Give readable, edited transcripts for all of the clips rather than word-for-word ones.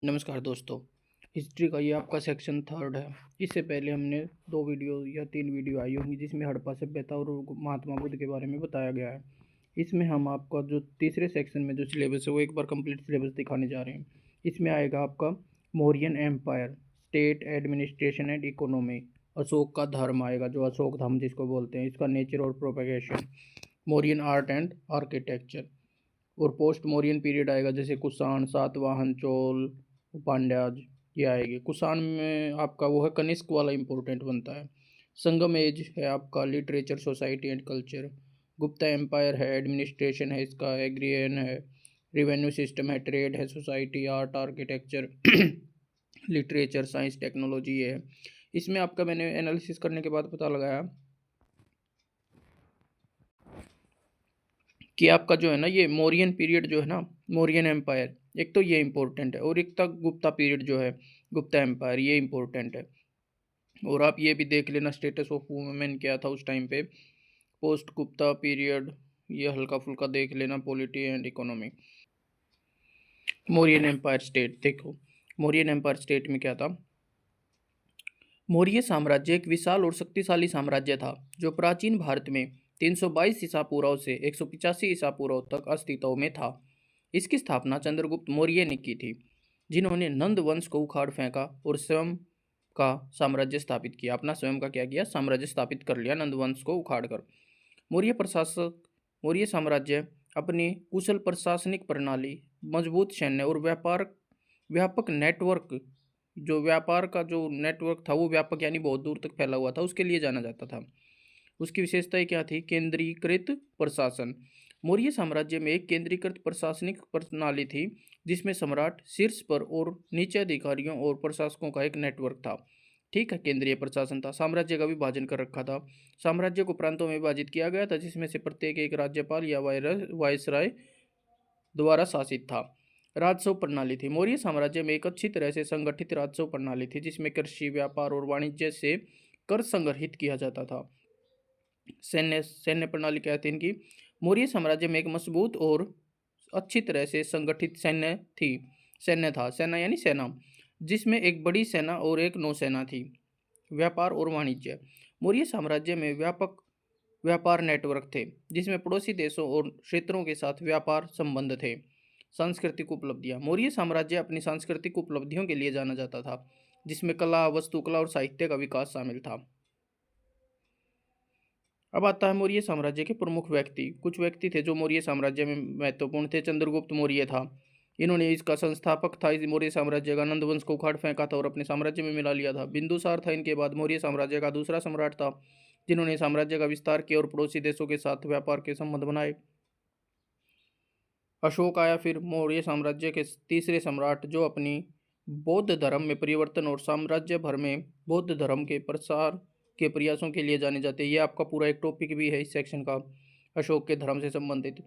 नमस्कार दोस्तों। हिस्ट्री का ये आपका सेक्शन थर्ड है। इससे पहले हमने 2 वीडियो या 3 वीडियो आई होंगी जिसमें हड़प्पा सभ्यता और महात्मा बुद्ध के बारे में बताया गया है। इसमें हम आपका जो तीसरे सेक्शन में जो सिलेबस है वो एक बार कंप्लीट सिलेबस दिखाने जा रहे हैं। इसमें आएगा आपका Mauryan empire, state administration and economy, Ashok का धर्म आएगा जो अशोक धाम जिसको बोलते हैं, इसका नेचर और propagation, Mauryan art and architecture, और पोस्ट मौर्यन पीरियड आएगा जैसे कुषाण, सातवाहन, चोल, पांड्याज, ये आएगी। कुषाण में आपका वो है कनिष्क वाला इंपॉर्टेंट बनता है। संगम एज है आपका literature, society and culture. Gupta empire है एडमिनिस्ट्रेशन है इसका, एग्रियन है, रिवेन्यू सिस्टम है, ट्रेड है, society, art, architecture, literature, science, technology ये है। इसमें आपका मैंने एनालिसिस करने के बाद पता लगाया कि आपका जो है ना ये मौर्यन पीरियड जो है ना, मौर्यन एम्पायर, एक तो ये इम्पोर्टेंट है, और एक तक गुप्ता पीरियड जो है, गुप्ता एम्पायर, ये इम्पोर्टेंट है। और आप ये भी देख लेना स्टेटस ऑफ वुमेन क्या था उस टाइम पे, पोस्ट गुप्ता पीरियड, ये हल्का फुल्का देख लेना, polity and economy. Mauryan empire state देखो, मौर्यन एम्पायर स्टेट में क्या था। मौर्य साम्राज्य एक विशाल और शक्तिशाली साम्राज्य था जो प्राचीन भारत में 322 ईसा पूर्व से 185 ईसा पूर्व तक अस्तित्व में था। इसकी स्थापना चंद्रगुप्त मौर्य ने की थी, जिन्होंने नंद वंश को उखाड़ फेंका और स्वयं का साम्राज्य स्थापित किया। अपना स्वयं का क्या किया, साम्राज्य स्थापित कर लिया नंद वंश को उखाड़ कर। मौर्य प्रशासक, मौर्य साम्राज्य अपनी कुशल प्रशासनिक प्रणाली, मजबूत सैन्य और व्यापक नेटवर्क, जो व्यापार का जो नेटवर्क था वो व्यापक यानी बहुत दूर तक फैला हुआ था, उसके लिए जाना जाता था। उसकी विशेषताएं क्या थी, केंद्रीकृत प्रशासन। मौर्य साम्राज्य में एक केंद्रीकृत प्रशासनिक प्रणाली थी जिसमें सम्राट शीर्ष पर और नीचे अधिकारियों और प्रशासकों का एक नेटवर्क था। ठीक है, केंद्रीय प्रशासन था। साम्राज्य का विभाजन कर रखा था। साम्राज्य को प्रांतों में विभाजित किया गया था जिसमें से प्रत्येक एक राज्यपाल या वायसराय द्वारा शासित था। राजस्व प्रणाली थी। मौर्य साम्राज्य में एक अच्छी तरह से संगठित राजस्व प्रणाली थी जिसमें कृषि, व्यापार और वाणिज्य से कर संग्रहित किया जाता था। सैन्य सैन्य प्रणाली क्या थी इनकी। मौर्य साम्राज्य में एक मजबूत और अच्छी तरह से संगठित सैन्य थी, सैन्य था, सेना यानी सेना, जिसमें एक बड़ी सेना और एक नौसेना थी। व्यापार और वाणिज्य। मौर्य साम्राज्य में व्यापक व्यापार नेटवर्क थे जिसमें पड़ोसी देशों और क्षेत्रों के साथ व्यापार संबंध थे। सांस्कृतिक उपलब्धियां। मौर्य साम्राज्य अपनी सांस्कृतिक उपलब्धियों के लिए जाना जाता था जिसमें कला, वास्तुकला और साहित्य का विकास शामिल था। अब आता है मौर्य साम्राज्य के प्रमुख व्यक्ति। कुछ व्यक्ति थे जो मौर्य साम्राज्य में महत्वपूर्ण थे। चंद्रगुप्त मौर्य था, इन्होंने इसका संस्थापक था, इस मौर्य साम्राज्य का नंद वंश को उखाड़ फेंका था और अपने साम्राज्य में मिला लिया था। बिंदुसार था इनके बाद मौर्य साम्राज्य का दूसरा सम्राट था, जिन्होंने साम्राज्य का विस्तार किया और पड़ोसी देशों के साथ व्यापार के संबंध बनाए। अशोक आया फिर, मौर्य साम्राज्य के तीसरे सम्राट, जो अपनी बौद्ध धर्म में परिवर्तन और साम्राज्य भर में बौद्ध धर्म के प्रसार के प्रयासों के लिए जाने जाते हैं। ये आपका पूरा एक टॉपिक भी है इस सेक्शन का, अशोक के धर्म से संबंधित।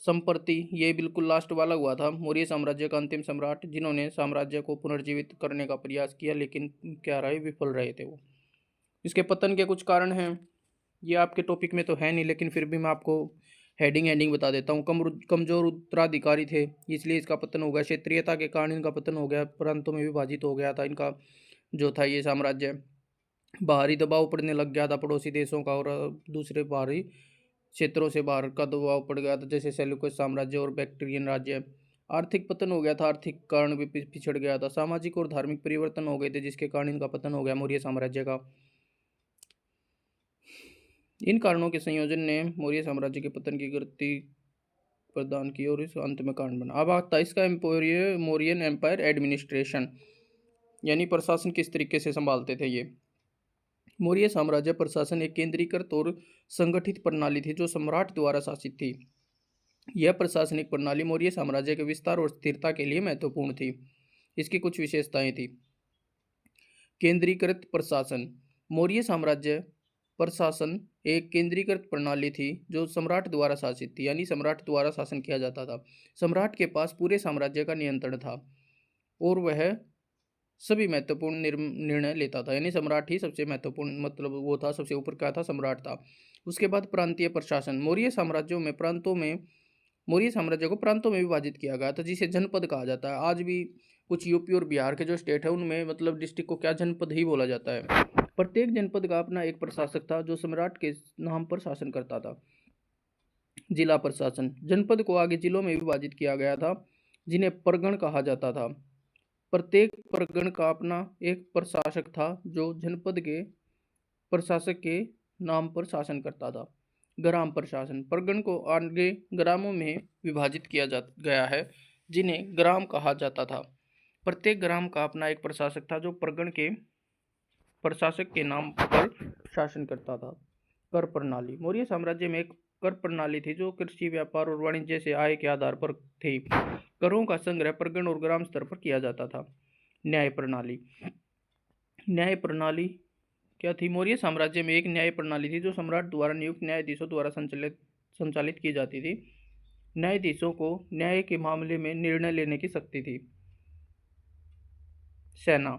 संप्रति ये बिल्कुल लास्ट वाला हुआ था, मौर्य साम्राज्य का अंतिम सम्राट, जिन्होंने साम्राज्य को पुनर्जीवित करने का प्रयास किया लेकिन क्या रहे, विफल रहे थे वो। इसके पतन के कुछ कारण हैं, ये आपके टॉपिक में तो है नहीं लेकिन फिर भी मैं आपको हेडिंग बता देता हूँ। कमजोर उत्तराधिकारी थे इसलिए इसका पतन हो गया। क्षेत्रीयता के कारण इनका पतन हो गया, प्रांतों में विभाजित हो गया था इनका जो था ये साम्राज्य। बाहरी दबाव पड़ने लग गया था पड़ोसी देशों का, और दूसरे बाहरी क्षेत्रों से बाहर का दबाव पड़ गया था जैसे सेल्यूकस साम्राज्य और बैक्ट्रियन राज्य। आर्थिक पतन हो गया था, आर्थिक कारण भी पिछड़ गया था। सामाजिक और धार्मिक परिवर्तन हो गए थे जिसके कारण इनका पतन हो गया मौर्य साम्राज्य का। इन कारणों के संयोजन ने मौर्य साम्राज्य के पतन की गति प्रदान की और इस अंत में कारण बना। अब आता है इसका मौर्यन एम्पायर एडमिनिस्ट्रेशन, यानी प्रशासन किस तरीके से संभालते थे ये। मौर्य साम्राज्य प्रशासन एक केंद्रीकृत और संगठित प्रणाली थी जो सम्राट द्वारा शासित थी। यह प्रशासनिक प्रणाली मौर्य साम्राज्य के विस्तार और स्थिरता के लिए महत्वपूर्ण थी। इसकी कुछ विशेषताएं थी। केंद्रीकृत प्रशासन। मौर्य साम्राज्य प्रशासन एक केंद्रीकृत प्रणाली थी जो सम्राट द्वारा शासित थी, यानी सम्राट द्वारा शासन किया जाता था। सम्राट के पास पूरे साम्राज्य का नियंत्रण था और वह सभी महत्वपूर्ण निर्णय लेता था, यानी सम्राट ही सबसे महत्वपूर्ण, मतलब वो था सबसे ऊपर का था, सम्राट था। उसके बाद प्रांतीय प्रशासन। मौर्य साम्राज्य को प्रांतों में विभाजित किया गया था जिसे जनपद कहा जाता है। आज भी कुछ यूपी और बिहार के जो स्टेट है उनमें मतलब डिस्ट्रिक्ट को क्या जनपद ही बोला जाता है। प्रत्येक जनपद का अपना एक प्रशासक था जो सम्राट के नाम पर शासन करता था। जिला प्रशासन, जनपद को आगे जिलों में विभाजित किया गया था जिन्हें परगण कहा जाता था। प्रत्येक परगण का अपना एक प्रशासक था जो जनपद के प्रशासक के नाम पर शासन करता था। ग्राम प्रशासन, परगण को आगे ग्रामों में विभाजित किया जा गया है जिन्हें ग्राम कहा जाता था। प्रत्येक ग्राम का अपना एक प्रशासक था जो परगण के प्रशासक के नाम पर शासन करता था। कर प्रणाली, मौर्य साम्राज्य में एक कर प्रणाली थी जो कृषि, व्यापार और वाणिज्य से आय के आधार पर थी। करों का संग्रह परगण और ग्राम स्तर पर किया जाता था। न्याय प्रणाली, न्याय प्रणाली क्या थी? मौर्य साम्राज्य में एक न्याय प्रणाली थी जो सम्राट द्वारा नियुक्त न्यायाधीशों द्वारा संचालित की जाती थी। न्यायाधीशों को न्याय के मामले में निर्णय लेने की शक्ति थी। सेना,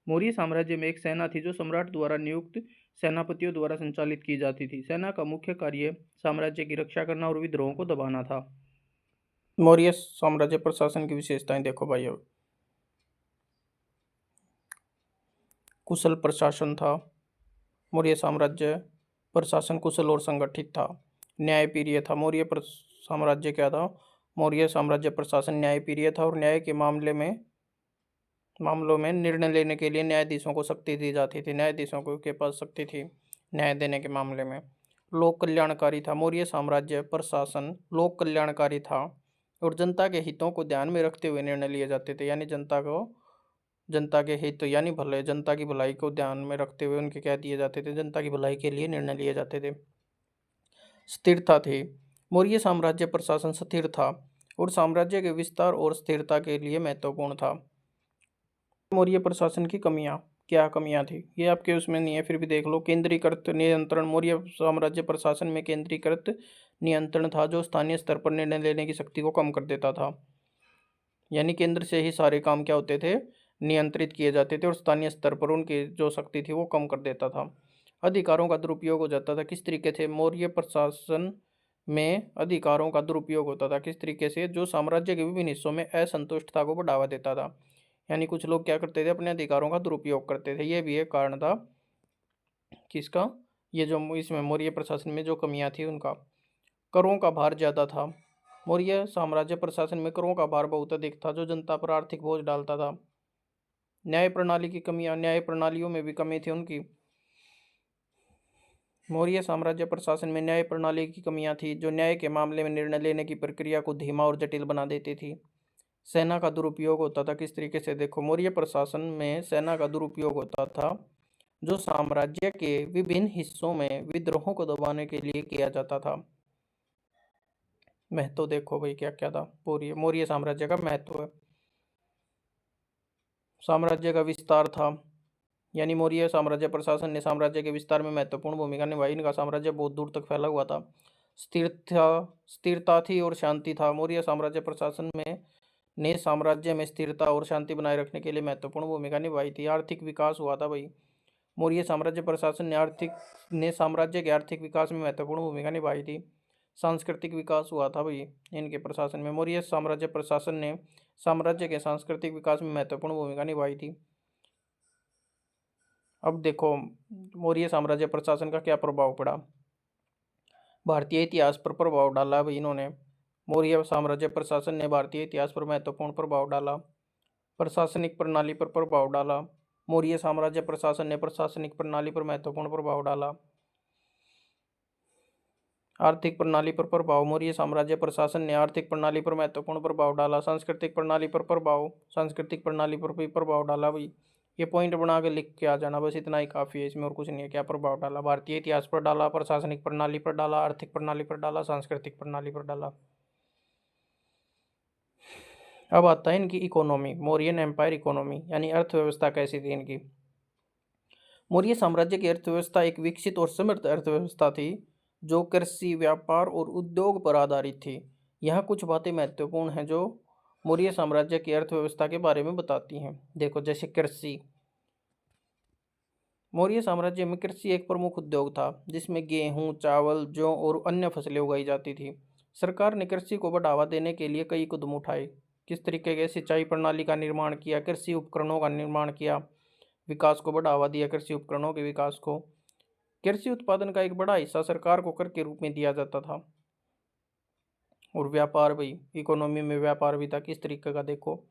मौर्य साम्राज्य में एक सेना थी जो सम्राट द्वारा नियुक्त सेनापतियों द्वारा संचालित की जाती थी। सेना का मुख्य कार्य साम्राज्य की रक्षा करना और विद्रोहों को दबाना था। मौर्य साम्राज्य प्रशासन की विशेषताएं देखो भाई। कुशल प्रशासन था। मौर्य साम्राज्य प्रशासन कुशल और संगठित था। न्यायप्रिय था। मौर्य साम्राज्य क्या था? मौर्य साम्राज्य प्रशासन न्यायप्रिय था और न्याय के मामलों में निर्णय लेने के लिए न्यायाधीशों को शक्ति दी जाती थी। न्यायाधीशों के पास शक्ति थी न्याय देने के मामले में। लोक कल्याणकारी था। मौर्य साम्राज्य प्रशासन लोक कल्याणकारी था और जनता के हितों को ध्यान में रखते हुए निर्णय लिए जाते थे। यानी जनता के हित यानी भले जनता की भलाई को ध्यान में रखते हुए उनके क्या दिए जाते थे? जनता की भलाई के लिए निर्णय लिए जाते थे। स्थिरता थी। मौर्य साम्राज्य प्रशासन स्थिर था और साम्राज्य के विस्तार और स्थिरता के लिए महत्वपूर्ण था। मौर्य प्रशासन की क्या कमियां थी? ये आपके उसमें नहीं है, फिर भी देख लो। केंद्रीकृत नियंत्रण, मौर्य साम्राज्य प्रशासन में केंद्रीकृत नियंत्रण था जो स्थानीय स्तर पर निर्णय लेने की शक्ति को कम कर देता था। यानी केंद्र से ही सारे काम क्या होते थे? नियंत्रित किए जाते थे और स्थानीय स्तर पर उनकी जो शक्ति थी वो कम कर देता था। अधिकारों का दुरुपयोग हो जाता था। किस तरीके से? मौर्य प्रशासन में अधिकारों का दुरुपयोग होता था। किस तरीके से? जो साम्राज्य के विभिन्न हिस्सों में असंतुष्टता को बढ़ावा देता था। यानी कुछ लोग क्या करते थे? अपने अधिकारों का दुरुपयोग करते थे। ये भी एक कारण था किसका? ये जो इसमें मौर्य प्रशासन में जो कमियां थी उनका। करों का भार ज़्यादा था। मौर्य साम्राज्य प्रशासन में करों का भार बहुत अधिक था जो जनता पर आर्थिक बोझ डालता था। न्याय प्रणाली की कमियां, न्याय प्रणालियों में भी कमी थी उनकी। मौर्य साम्राज्य प्रशासन में न्याय प्रणाली की कमियां थी जो न्याय के मामले में निर्णय लेने की प्रक्रिया को धीमा और जटिल बना देती थी। सेना का दुरुपयोग होता था। किस तरीके से? देखो, मौर्य प्रशासन में सेना का दुरुपयोग होता था जो साम्राज्य के विभिन्न हिस्सों में विद्रोहों को दबाने के लिए किया जाता था। महत्व देखो भाई क्या क्या था मौर्य साम्राज्य का महत्व है। साम्राज्य का विस्तार था। यानी मौर्य साम्राज्य प्रशासन ने साम्राज्य के विस्तार में महत्वपूर्ण भूमिका निभाई। इनका साम्राज्य बहुत दूर तक फैला हुआ था। स्थिरता थी और शांति था। मौर्य साम्राज्य प्रशासन ने साम्राज्य में स्थिरता और शांति बनाए रखने के लिए महत्वपूर्ण भूमिका निभाई थी। आर्थिक विकास हुआ था भाई। मौर्य साम्राज्य प्रशासन ने साम्राज्य के आर्थिक विकास में महत्वपूर्ण भूमिका निभाई थी। सांस्कृतिक विकास हुआ था भाई इनके प्रशासन में। मौर्य साम्राज्य प्रशासन ने साम्राज्य के सांस्कृतिक विकास में महत्वपूर्ण भूमिका निभाई थी। अब देखो मौर्य साम्राज्य प्रशासन का क्या प्रभाव पड़ा? भारतीय इतिहास पर प्रभाव डाला भाई इन्होंने। मौर्य साम्राज्य प्रशासन ने भारतीय इतिहास पर महत्वपूर्ण प्रभाव डाला। प्रशासनिक प्रणाली पर प्रभाव डाला। मौर्य साम्राज्य प्रशासन ने प्रशासनिक प्रणाली पर महत्वपूर्ण प्रभाव डाला। आर्थिक प्रणाली पर प्रभाव, मौर्य साम्राज्य प्रशासन ने आर्थिक प्रणाली पर महत्वपूर्ण प्रभाव डाला। सांस्कृतिक प्रणाली पर भी प्रभाव डाला भाई। ये पॉइंट बना के लिख के आ जाना, बस इतना ही काफ़ी है, इसमें और कुछ नहीं है। क्या प्रभाव डाला? भारतीय इतिहास पर डाला, प्रशासनिक प्रणाली पर डाला, आर्थिक प्रणाली पर डाला, सांस्कृतिक प्रणाली पर डाला। अब आता है इनकी इकोनॉमी, मौर्यन एम्पायर इकोनॉमी, यानी अर्थव्यवस्था कैसी थी इनकी। मौर्य साम्राज्य की अर्थव्यवस्था एक विकसित और समृद्ध अर्थव्यवस्था थी जो कृषि, व्यापार और उद्योग पर आधारित थी। यहाँ कुछ बातें महत्वपूर्ण हैं जो मौर्य साम्राज्य की अर्थव्यवस्था के बारे में बताती हैं। देखो, जैसे कृषि। मौर्य साम्राज्य में कृषि एक प्रमुख उद्योग था जिसमें गेहूं, चावल, जौ और अन्य फसलें उगाई जाती थी। सरकार ने कृषि को बढ़ावा देने के लिए कई कदम उठाए। किस तरीके के सिंचाई प्रणाली का निर्माण किया, कृषि उपकरणों का निर्माण किया, विकास को बढ़ावा दिया, कृषि उपकरणों के विकास को। कृषि उत्पादन का एक बड़ा हिस्सा सरकार को कर के रूप में दिया जाता था। और व्यापार भाई, इकोनॉमी में व्यापार भी था, किस तरीके का देखो।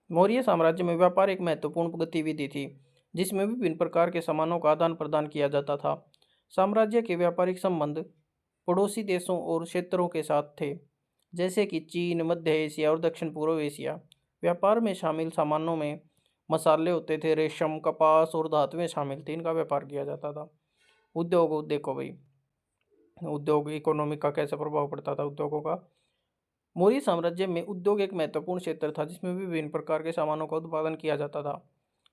मौर्य साम्राज्य में व्यापार एक महत्वपूर्ण गतिविधि थी जिसमें विभिन्न प्रकार के सामानों का आदान प्रदान किया जाता था। साम्राज्य के व्यापारिक संबंध पड़ोसी देशों और क्षेत्रों के साथ थे, जैसे कि चीन, मध्य एशिया और दक्षिण पूर्व एशिया। व्यापार में शामिल सामानों में मसाले होते थे, रेशम, कपास और धातुएं शामिल थी, इनका व्यापार किया जाता था। उद्योग देखो भाई, उद्योग इकोनॉमी का कैसा प्रभाव पड़ता था उद्योगों का। मौर्य साम्राज्य में उद्योग एक महत्वपूर्ण क्षेत्र था जिसमें विभिन्न प्रकार के सामानों का उत्पादन किया जाता था।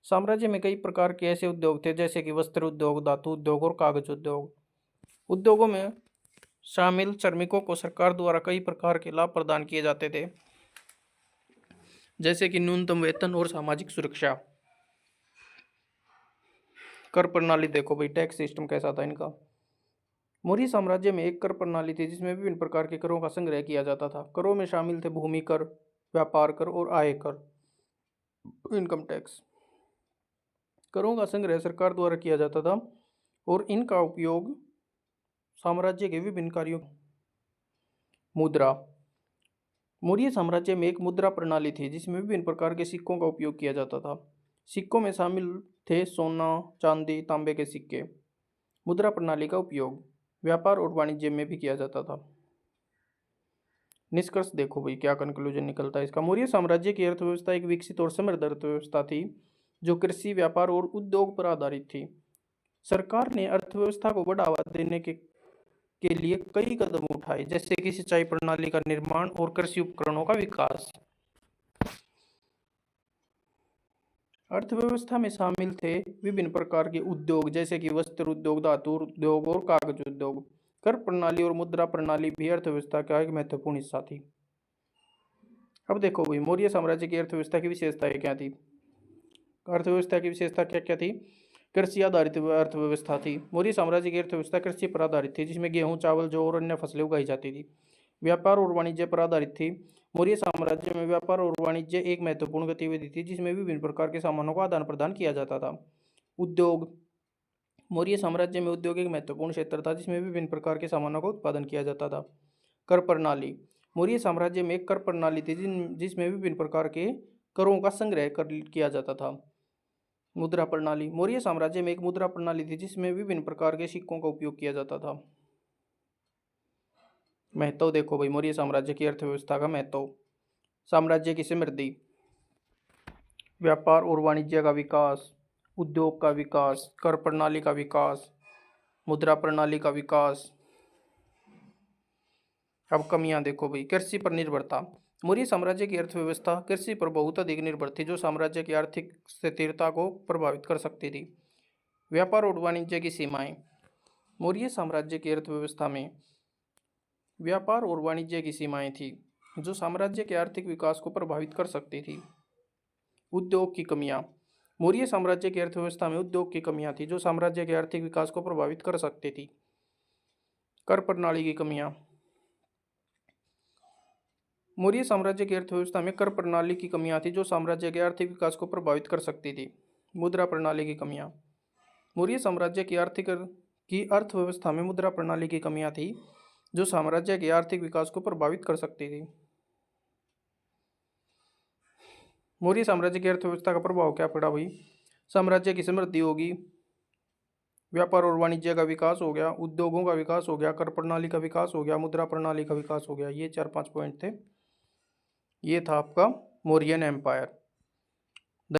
साम्राज्य में कई प्रकार के ऐसे उद्योग थे जैसे कि वस्त्र उद्योग, धातु उद्योग और कागज उद्योग। उद्योगों में शामिल श्रमिकों को सरकार द्वारा कई प्रकार के लाभ प्रदान किए जाते थे, जैसे कि न्यूनतम वेतन और सामाजिक सुरक्षा। कर प्रणाली देखो भाई, टैक्स सिस्टम कैसा था इनका। मौर्य साम्राज्य में एक कर प्रणाली थी जिसमें विभिन्न प्रकार के करों का संग्रह किया जाता था। करों में शामिल थे भूमि कर, व्यापार कर और आय कर, इनकम टैक्स। करों का संग्रह सरकार द्वारा किया जाता था और इनका उपयोग साम्राज्य के विभिन्न कार्यों। मुद्रा। मौर्य साम्राज्य में एक मुद्रा प्रणाली थी जिसमें विभिन्न प्रकार के सिक्कों का उपयोग किया जाता था। सिक्कों में शामिल थे सोना, चांदी, तांबे के सिक्के। मुद्रा प्रणाली का उपयोग व्यापार और वाणिज्य में भी किया जाता था। निष्कर्ष देखो भाई, क्या कंक्लूजन निकलता है इसका। मौर्य साम्राज्य की अर्थव्यवस्था एक विकसित और समृद्ध अर्थव्यवस्था थी जो कृषि, व्यापार और उद्योग पर आधारित थी। सरकार ने अर्थव्यवस्था को बढ़ावा देने के लिए कई कदम उठाए, जैसे कि सिंचाई प्रणाली का निर्माण और कृषि उपकरणों का विकास। अर्थव्यवस्था में शामिल थे विभिन्न प्रकार के उद्योग जैसे कि वस्त्र उद्योग, धातु उद्योग और कागज उद्योग। कर प्रणाली और मुद्रा प्रणाली भी अर्थव्यवस्था का एक महत्वपूर्ण हिस्सा थी। अब देखो भाई, मौर्य साम्राज्य की अर्थव्यवस्था की विशेषताएं क्या थी। अर्थव्यवस्था की विशेषता क्या क्या थी। कृषि आधारित अर्थव्यवस्था थी। मौर्य साम्राज्य की अर्थव्यवस्था कृषि पर आधारित थी जिसमें गेहूं, चावल, जौ और अन्य फसलें उगाई जाती थी। व्यापार और वाणिज्य पर आधारित थी। मौर्य साम्राज्य में व्यापार और वाणिज्य एक महत्वपूर्ण गतिविधि थी जिसमें विभिन्न प्रकार के सामानों का आदान प्रदान किया जाता था। उद्योग। मौर्य साम्राज्य में उद्योग एक महत्वपूर्ण क्षेत्र था जिसमें विभिन्न प्रकार के सामानों का उत्पादन किया जाता था। कर प्रणाली। मौर्य साम्राज्य में एक कर प्रणाली थी जिसमें विभिन्न प्रकार के करों का संग्रह किया जाता था। मुद्रा प्रणाली। मौर्य साम्राज्य में एक मुद्रा प्रणाली थी जिसमें विभिन्न प्रकार के सिक्कों का उपयोग किया जाता था। महत्व देखो भाई, मौर्य साम्राज्य की अर्थव्यवस्था का महत्व। साम्राज्य की समृद्धि, व्यापार और वाणिज्य का विकास, उद्योग का विकास, कर प्रणाली का विकास, मुद्रा प्रणाली का विकास। अब कमियां देखो भाई, कृषि पर निर्भरता। मौर्य साम्राज्य की अर्थव्यवस्था कृषि पर बहुत अधिक निर्भर थी जो साम्राज्य की आर्थिक स्थिरता को प्रभावित कर सकती थी। व्यापार और वाणिज्य की सीमाएं। मौर्य साम्राज्य की अर्थव्यवस्था में व्यापार और वाणिज्य की सीमाएं थी जो साम्राज्य के आर्थिक विकास को प्रभावित कर सकती थी। उद्योग की कमियां। मौर्य साम्राज्य की अर्थव्यवस्था में उद्योग की कमियां थी जो साम्राज्य के आर्थिक विकास को प्रभावित कर सकती थी। कर प्रणाली की कमियां। मौर्य साम्राज्य की अर्थव्यवस्था में कर प्रणाली की कमियां थी जो साम्राज्य के आर्थिक विकास को प्रभावित कर सकती थी। मुद्रा प्रणाली की कमियां। मौर्य साम्राज्य की अर्थव्यवस्था में मुद्रा प्रणाली की कमियां थी जो साम्राज्य के आर्थिक विकास को प्रभावित कर सकती थी। मौर्य साम्राज्य की अर्थव्यवस्था का प्रभाव क्या पड़ा भाई। साम्राज्य की समृद्धि होगी, व्यापार और वाणिज्य का विकास हो गया, उद्योगों का विकास हो गया, कर प्रणाली का विकास हो गया, मुद्रा प्रणाली का विकास हो गया। ये 4-5 पॉइंट थे। ये था आपका मौर्यन एम्पायर।